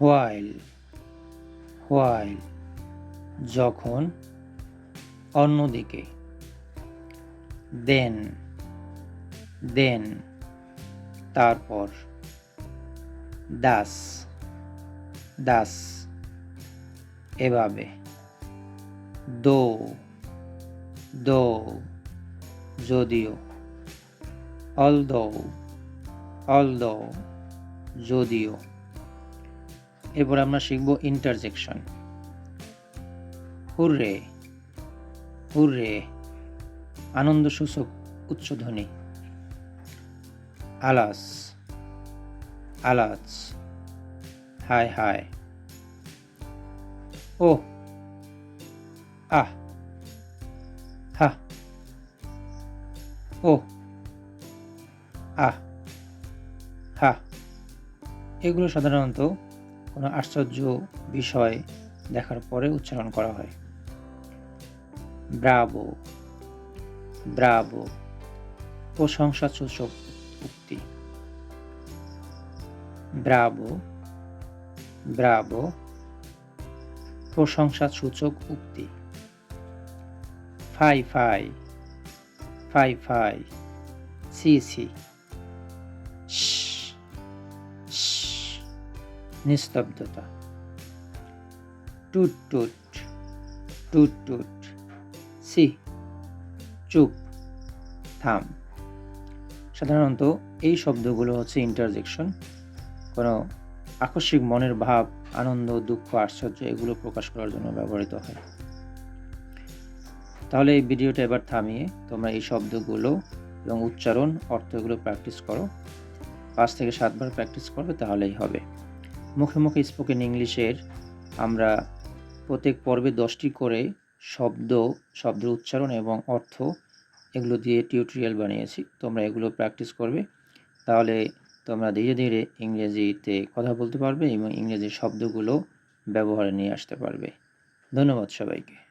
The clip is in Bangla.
হোয়াইল হোয়াইল যখন, অন্যদিকে। দেন দেন তারপর। দাস দাস এভাবে। দো দো যদিও। অলদো অলদো যদিও। এরপর আমরা শিখব ইন্টারজেকশন। হুররে হুররে আনন্দসূচক উচ্চধ্বনি। আলাস আলাস হায় হায়। Oh ah ha oh ah ha. এগুলো সাধারণত কোনো আশ্চর্য বিষয় দেখার পরে উচ্চারণ করা হয়। ব্রাভো ব্রাভো প্রশংসাসূচক উক্তি। ব্রাভো ব্রাভো প্রশংসাসূচক উক্তি। ফাই ফাই ফাই ফাই সি সি। নিস্তব্ধতা। টুট টুট টুট টুট সি চুপ থাম। সাধারণত এই শব্দগুলো হচ্ছে ইন্টারজেকশন। কোনো আকস্মিক মনের ভাব, আনন্দ, দুঃখ, আশ্চর্য এগুলো প্রকাশ করার জন্য ব্যবহৃত হয়। তাহলে এই ভিডিওটা এবার থামিয়ে তোমরা এই শব্দগুলো এবং উচ্চারণ, অর্থ এগুলো প্র্যাকটিস করো। 5 থেকে 7 বার প্র্যাকটিস করবে, তাহলেই হবে। মুখে মুখে স্পোকেন ইংলিশের আমরা প্রত্যেক পর্বে 10টি করে শব্দের উচ্চারণ এবং অর্থ এগুলো দিয়ে টিউটোরিয়াল বানিয়েছি। তোমরা এগুলো প্র্যাকটিস করবে, তাহলে তোমরা ধীরে ধীরে ইংরেজিতে কথা বলতে পারবে এবং ইংরেজি শব্দগুলো ব্যবহারে নিয়ে আসতে পারবে। ধন্যবাদ সবাইকে।